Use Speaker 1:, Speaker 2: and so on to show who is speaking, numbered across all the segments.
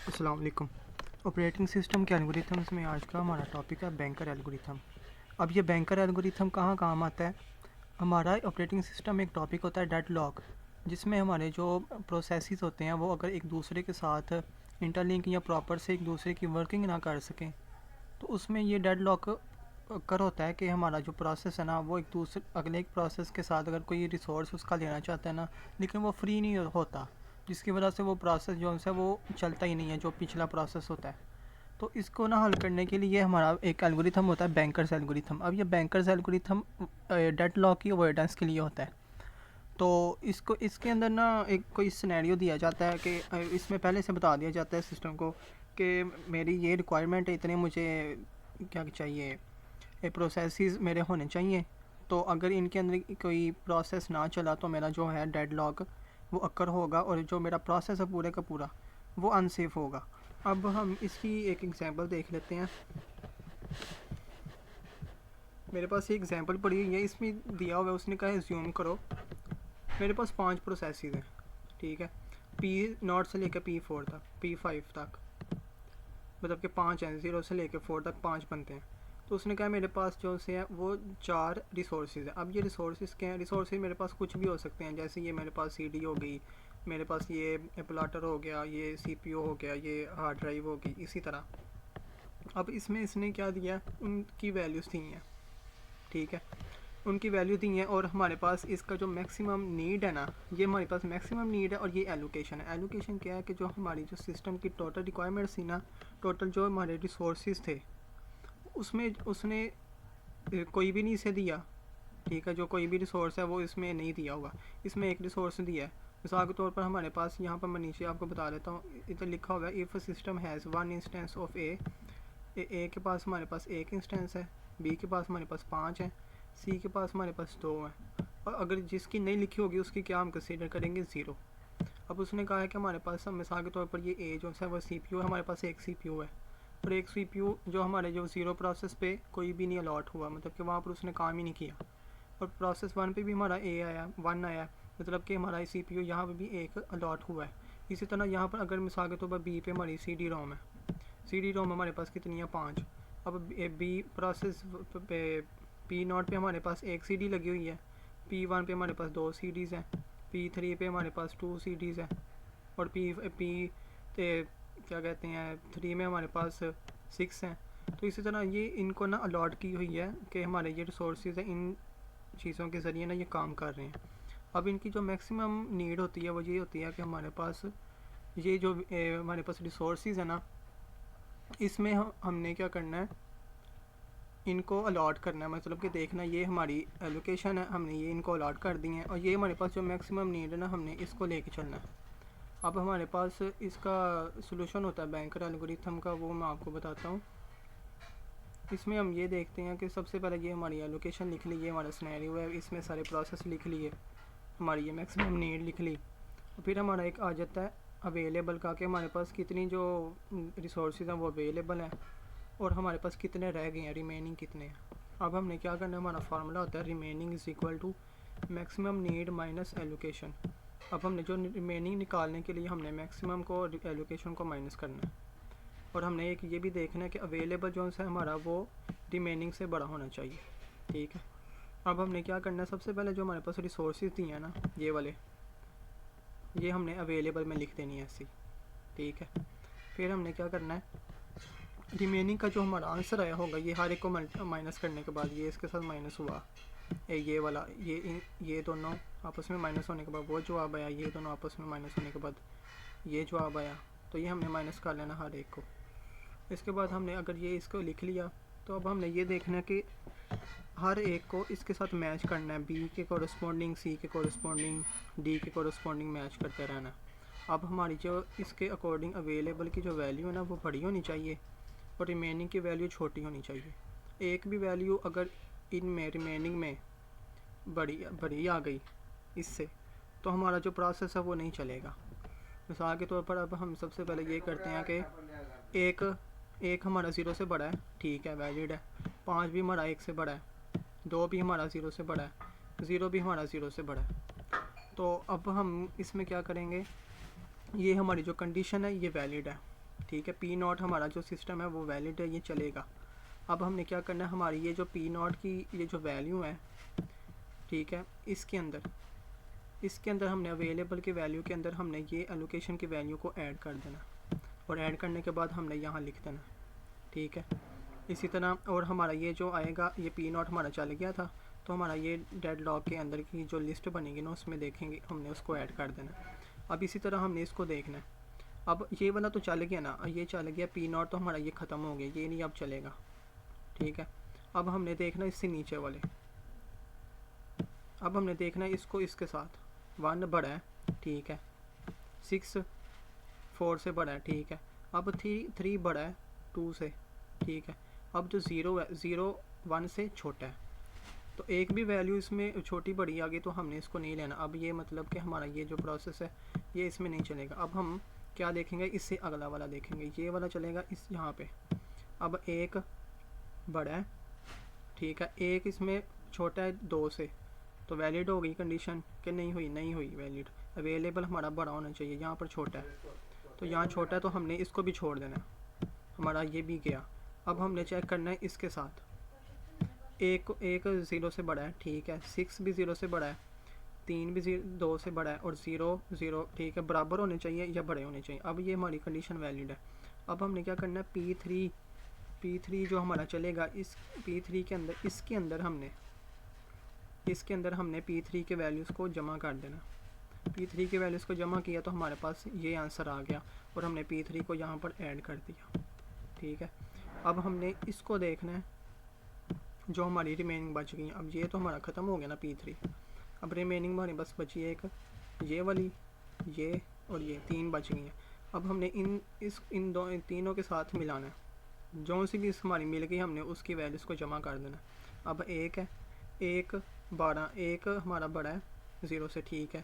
Speaker 1: अस्सलाम वालेकुम। Operating system के एल्गोरिथम्स में आज का हमारा टॉपिक है बैंकर एल्गोरिथम। अब ये बैंकर एल्गोरिथम कहाँ काम आता है? हमारा ऑपरेटिंग सिस्टम में एक टॉपिक होता है डेडलॉक, जिसमें हमारे जो प्रोसेसेस होते हैं वो अगर एक दूसरे के साथ इंटरलिंक या प्रॉपर से एक दूसरे की वर्किंग ना कर सकें, तो उसमें ये डेडलॉक कर होता है कि हमारा जो प्रोसेस है ना वो एक दूसरे अगले एक प्रोसेस के साथ अगर कोई रिसोर्स उसका लेना चाहता है ना, लेकिन वो फ्री नहीं होता, जिसकी वजह से वो प्रोसेस जो है वो चलता ही नहीं है जो पिछला प्रोसेस होता है। तो इसको ना हल करने के लिए हमारा एक एल्गोरिथम होता है बैंकर्स एल्गोरिथम। अब ये बैंकर्स एल्गोरिथम डेडलॉक की अवॉइडेंस के लिए होता है। तो इसको इसके अंदर ना एक कोई सिनेरियो दिया जाता है कि इसमें पहले से बता दिया जाता है सिस्टम को कि मेरी ये रिक्वायरमेंट है, इतने मुझे क्या चाहिए, ये प्रोसेसेस मेरे होने चाहिए। तो अगर इनके अंदर कोई प्रोसेस ना चला तो मेरा जो है डेडलॉक वो अक्कर होगा और जो मेरा प्रोसेस है पूरे का पूरा वो अनसेफ होगा। अब हम इसकी एक एग्जांपल देख लेते हैं। मेरे पास ये एग्जांपल पड़ी हुई है, इसमें दिया हुआ है, उसने कहा ज़ूम करो। मेरे पास 5 प्रोसेसेस हैं, ठीक है। P0 से लेकर P4 तक, P5 तक, मतलब कि 5 हैं, 0 से लेकर 4 तक 5 बनते हैं। तो उसने कहा मेरे पास जो से है वो 4 रिसोर्सेज है। अब ये रिसोर्सेज क्या हैं? रिसोर्सेज मेरे पास कुछ भी हो सकते हैं, जैसे ये मेरे पास CD हो गई, मेरे पास ये प्लाटर हो गया, ये CPU हो गया, ये हार्ड ड्राइव हो गई, इसी तरह। अब इसमें इसने क्या दिया, उनकी वैल्यूज़ दी हैं, ठीक है। उनकी वैल्यू दी है और हमारे पास इसका जो मैक्सिमम नीड है ना, ये हमारे पास मैक्सिमम नीड है और ये एलोकेशन है। एलोकेशन क्या है कि जो हमारी जो सिस्टम की टोटल रिक्वायरमेंट्स थी ना, टोटल जो हमारे रिसोर्सेज थे उसमें उसने कोई भी नहीं इसे दिया, ठीक है। जो कोई भी रिसोर्स है वो इसमें नहीं दिया होगा, इसमें एक रिसोर्स दिया है। मिसाल के तौर पर हमारे पास यहाँ पर मैं नीचे आपको बता देता हूँ, इधर लिखा हुआ है if system has one instance of A के पास हमारे पास एक इंस्टेंस है, बी के पास हमारे पास 5 है, सी के पास हमारे पास 2 है, और अगर जिसकी नहीं लिखी होगी उसकी क्या हम कंसीडर करेंगे, ज़ीरो। अब उसने कहा है कि हमारे पास मिसाल के तौर पर ये ए जो है वो CPU है, हमारे पास एक CPU है, और एक CPU जो हमारे जो ज़ीरो प्रोसेस पे कोई भी नहीं अलॉट हुआ, मतलब कि वहाँ पर उसने काम ही नहीं किया। और प्रोसेस 1 पे भी हमारा ए आया, 1 आया, मतलब कि हमारा CPU यहाँ पर भी एक अलॉट हुआ है। इसी तरह यहाँ पर अगर मिसाल के तौर पर बी पे हमारी CD-ROM है, CD-ROM हमारे पास कितनी है, 5। अब बी प्रोसेस पे P0 पे हमारे पास एक CD लगी हुई है, P1 पे हमारे पास 2 CDs हैं, P3 पे हमारे पास 2 CDs हैं, और पी क्या कहते हैं 3 में हमारे पास 6 हैं। तो इसी तरह ये इनको ना अलॉट की हुई है कि हमारे ये रिसोर्सेज हैं, इन चीज़ों के ज़रिए ना ये काम कर रहे हैं। अब इनकी जो मैक्सिमम नीड होती है वो ये होती है कि हमारे पास ये जो हमारे पास रिसोर्सेज है ना, इसमें हमने क्या करना है, इनको अलॉट करना है। मतलब कि देखना ये हमारी एलोकेशन है, हमने ये इनको अलॉट कर दी है, और ये हमारे पास जो मैक्सिमम नीड है ना, हमने इसको लेके चलना है। अब हमारे पास इसका सलूशन होता है बैंकर एल्गोरिथम का, वो मैं आपको बताता हूँ। इसमें हम ये देखते हैं कि सबसे पहले ये हमारी एलोकेशन लिख ली, ये हमारा सिनेरियो है, इसमें सारे प्रोसेस लिख लिए, हमारी ये मैक्सिमम नीड लिख ली। फिर हमारा एक आ जाता है अवेलेबल का, कि हमारे पास कितनी जो रिसोर्सेज हैं वो अवेलेबल हैं, और हमारे पास कितने रह गए हैं, रिमेनिंग कितने हैं। अब हमने क्या करना है, हमारा फार्मूला होता है remaining is equal to maximum need minus allocation. अब हमने जो रिमेनिंग निकालने के लिए हमने मैक्सिमम को एलोकेशन को माइनस करना है, और हमने एक ये भी देखना है कि अवेलेबल जो है हमारा वो रिमेनिंग से बड़ा होना चाहिए, ठीक है। अब हमने क्या करना है, सबसे पहले जो हमारे पास रिसोर्सेज दिए हैं ना, ये वाले, ये हमने अवेलेबल में लिख देनी है ऐसी, ठीक है। फिर हमने क्या करना है, रिमेनिंग का जो हमारा आंसर आया होगा, ये हर एक को माइनस करने के बाद ये इसके साथ माइनस हुआ, ये वाला, ये दोनों आपस में माइनस होने के बाद वो जवाब आया, ये दोनों आपस में माइनस होने के बाद ये जवाब आया, तो ये हमने माइनस कर लेना हर एक को। इसके बाद हमने अगर ये इसको लिख लिया, तो अब हमने ये देखना है कि हर एक को इसके साथ मैच करना है, बी के कोरस्पॉन्डिंग, सी के कोरस्पॉन्डिंग, डी के कोरस्पॉन्डिंग मैच करते रहना है। अब हमारी जो इसके अकॉर्डिंग अवेलेबल की जो वैल्यू है ना वो बड़ी होनी चाहिए, और रिमेनिंग की वैल्यू छोटी होनी चाहिए। एक भी वैल्यू अगर इनमें रिमेनिंग में बड़ी बड़ी आ गई इससे, तो हमारा जो प्रोसेस है वो नहीं चलेगा। मिसाल के तौर पर अब हम सबसे पहले ये करते हैं कि एक एक हमारा ज़ीरो से बड़ा है, ठीक है, वैलिड है। 5 भी हमारा 1 से बड़ा है, 2 भी हमारा 0 से बड़ा है, 0 भी हमारा 0 से बड़ा है। तो अब हम इसमें क्या करेंगे, ये हमारी जो कंडीशन है ये वैलिड है, ठीक है। पी नॉट हमारा जो सिस्टम है वो वैलिड है, ये चलेगा। अब हमने क्या करना है, हमारी ये जो पी नॉट की ये जो वैल्यू है, ठीक है, इसके अंदर हमने अवेलेबल की वैल्यू के अंदर हमने ये एलोकेशन की वैल्यू को ऐड कर देना, और ऐड करने के बाद हमने यहाँ लिख देना, ठीक है। इसी तरह और हमारा ये जो आएगा, ये पी नॉट हमारा चल गया था, तो हमारा ये डेड लॉग के अंदर की जो लिस्ट बनेगी ना, उसमें देखेंगे हमने उसको ऐड कर देना। अब इसी तरह हमने इसको देखना है। अब ये वाला तो चल गया ना, ये चल गया पी नॉट, तो हमारा ये ख़त्म हो गया, ये नहीं अब चलेगा, ठीक है। अब हमने देखना इससे नीचे वाले, अब हमने देखना है इसको इसके साथ 1 बड़ा है, ठीक है, 6 4 से बड़ा है, ठीक है। अब 3 बड़ा है 2 से, ठीक है। अब जो 0 है, 0 1 से छोटा है, तो एक भी वैल्यू इसमें छोटी बड़ी आ गई तो हमने इसको नहीं लेना। अब ये मतलब कि हमारा ये जो प्रोसेस है ये इसमें नहीं चलेगा। अब हम क्या देखेंगे, इससे अगला वाला देखेंगे, ये वाला चलेगा इस यहाँ पे। अब 1 बड़ा है, ठीक है, 1 इसमें छोटा है 2 से, तो वैलिड हो गई कंडीशन कि नहीं हुई, नहीं हुई वैलिड। अवेलेबल हमारा बड़ा होना चाहिए, यहाँ पर छोटा है, तो यहाँ छोटा है तो हमने इसको भी छोड़ देना, हमारा ये भी गया। अब हमने चेक करना है इसके साथ, एक 0 से बड़ा है, ठीक है, 6 भी 0 से बड़ा है, 3 भी 2 से बड़ा है, और 0 0, ठीक है, बराबर होने चाहिए या बड़े होने चाहिए। अब ये हमारी कंडीशन वैलिड है। अब हमने क्या करना है, P3 जो हमारा चलेगा, इस P3 के अंदर इसके अंदर हमने P3 के वैल्यूज़ को जमा कर देना। P3 के वैल्यूज़ को जमा किया तो हमारे पास ये आंसर आ गया, और हमने P3 को यहाँ पर ऐड कर दिया, ठीक है। अब हमने इसको देखना है जो हमारी रिमेनिंग बच गई। अब ये तो हमारा ख़त्म हो गया ना P3, अब रिमेनिंग हमारी बस बची है एक ये वाली, ये और ये 3 बच गई हैं। अब हमने इन तीनों के साथ मिलाना है, जो सी भी हमारी मिल गई हमने उसकी वैल्यूज़ को जमा कर देना। अब 1 है, 1 12, 1 हमारा बड़ा है 0 से, ठीक है,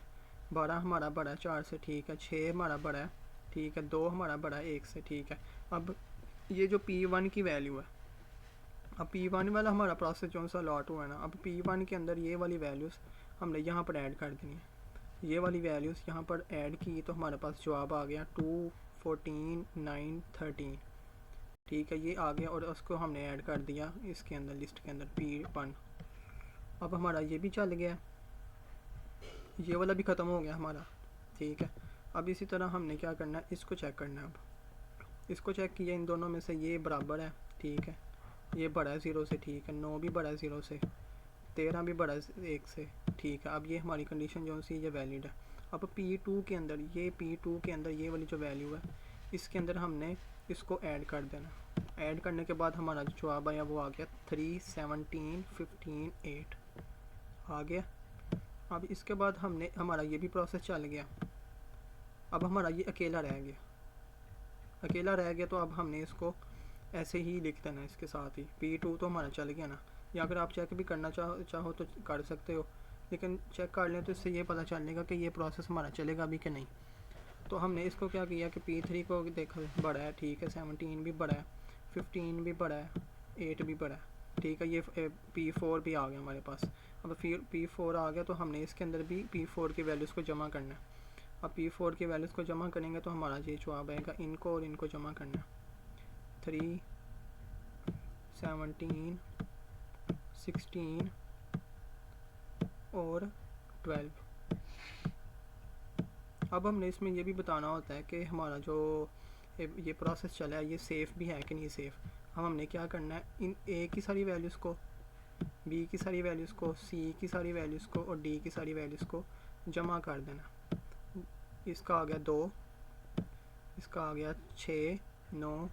Speaker 1: 12 हमारा बड़ा है 4 से, ठीक है, 6 हमारा बड़ा है, ठीक है, 2 हमारा बड़ा है 1 से, ठीक है। अब ये जो P1 की वैल्यू है, अब P1 वाला हमारा प्रोसेस जो सा लॉट हुआ है ना, अब P1 के अंदर ये वाली वैल्यूज़ हमने यहाँ पर ऐड कर देनी है। ये वाली वैल्यूज़ यहाँ पर ऐड की तो हमारे पास जवाब आ गया 2 14 9 13, ठीक है, ये आ गया, और उसको हमने ऐड कर दिया इसके अंदर, लिस्ट के अंदर P1। अब हमारा ये भी चल गया, ये वाला भी ख़त्म हो गया हमारा, ठीक है। अब इसी तरह हमने क्या करना है, इसको चेक करना है। अब इसको चेक किया, इन दोनों में से ये बराबर है, ठीक है, ये बड़ा है 0 से, ठीक है, 9 भी बड़ा है 0 से, 13 भी बड़ा है 1 से, ठीक है। अब ये हमारी कंडीशन जो सी ये वैलिड है। अब P2 के अंदर ये वाली जो वैल्यू है, इसके अंदर हमने इसको ऐड कर देना। ऐड करने के बाद हमारा जो जवाब आया वो आ गया 3 17 15 8 आ गया। अब इसके बाद हमारा ये भी प्रोसेस चल गया। अब हमारा ये अकेला रह गया, तो अब हमने इसको ऐसे ही लिख देना इसके साथ ही। P2 तो हमारा चल गया ना, या अगर आप चेक भी करना चाहो तो कर सकते हो, लेकिन चेक कर लें तो इससे ये पता चलेगा कि ये प्रोसेस हमारा चलेगा भी कि नहीं। तो हमने इसको क्या किया कि P3 को देखा बड़ा है, ठीक है, 17 भी बड़ा है, 15 भी बड़ा है, 8 भी बड़ा है, ठीक है, ये P4 भी आ गया हमारे पास। अब फिर P4 आ गया तो हमने इसके अंदर भी P4 की वैल्यूज़ को जमा करना है। अब P4 की वैल्यूज़ को जमा करेंगे तो हमारा ये जवाब आएगा, इनको और इनको जमा करना है, 3 17 16 और 12। अब हमने इसमें ये भी बताना होता है कि हमारा जो ये प्रोसेस चला है ये सेफ़ भी है कि नहीं सेफ़। हमने क्या करना है, इन A की सारी वैल्यूज़ को, B की सारी वैल्यूज़ को, C की सारी वैल्यूज़ को और D की सारी वैल्यूज़ को जमा कर देना। इसका आ गया 2, इसका आ गया 6 9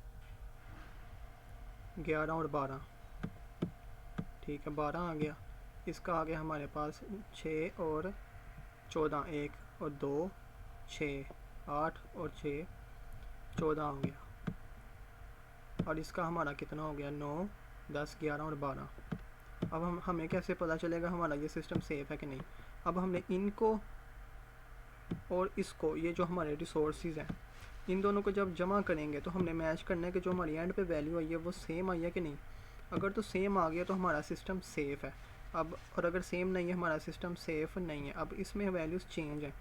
Speaker 1: 11 और 12, ठीक है, 12 आ गया। इसका आ गया हमारे पास 6 और 14, 1 और 2 6 8 और 6 14 हो गया। और इसका हमारा कितना हो गया, 9 10 11 और 12। अब हमें कैसे पता चलेगा हमारा ये सिस्टम सेफ़ है कि नहीं। अब हमने इनको और इसको, ये जो हमारे रिसोर्सेज हैं, इन दोनों को जब जमा करेंगे तो हमने मैच करना है कि जो हमारी एंड पे वैल्यू आई है वो सेम आई है कि नहीं। अगर तो सेम आ गया तो हमारा सिस्टम सेफ़ है। अब और अगर सेम नहीं है, हमारा सिस्टम सेफ़ नहीं है। अब इसमें वैल्यूज़ चेंज है,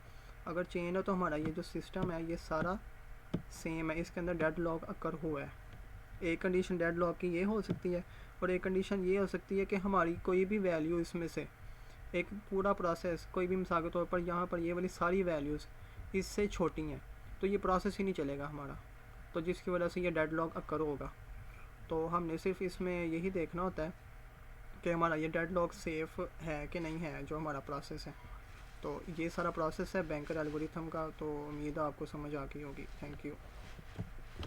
Speaker 1: अगर चेंज है तो हमारा ये जो सिस्टम है ये सारा सेम है, इसके अंदर डेड लॉक अकर हुआ है। एक कंडीशन डेड लॉक की ये हो सकती है, और एक कंडीशन ये हो सकती है कि हमारी कोई भी वैल्यू इसमें से, एक पूरा प्रोसेस कोई भी, मिसाल के तौर पर यहाँ पर ये वाली सारी वैल्यूज़ इससे छोटी हैं, तो ये प्रोसेस ही नहीं चलेगा हमारा, तो जिसकी वजह से ये डेड लॉक अकर होगा। तो हमने सिर्फ इसमें यही देखना होता है कि हमारा ये डेड लॉक सेफ़ है कि नहीं है, जो हमारा प्रोसेस है। तो ये सारा प्रोसेस है बैंकर एल्गोरिथम का। तो उम्मीद है आपको समझ आ गई होगी। Thank you.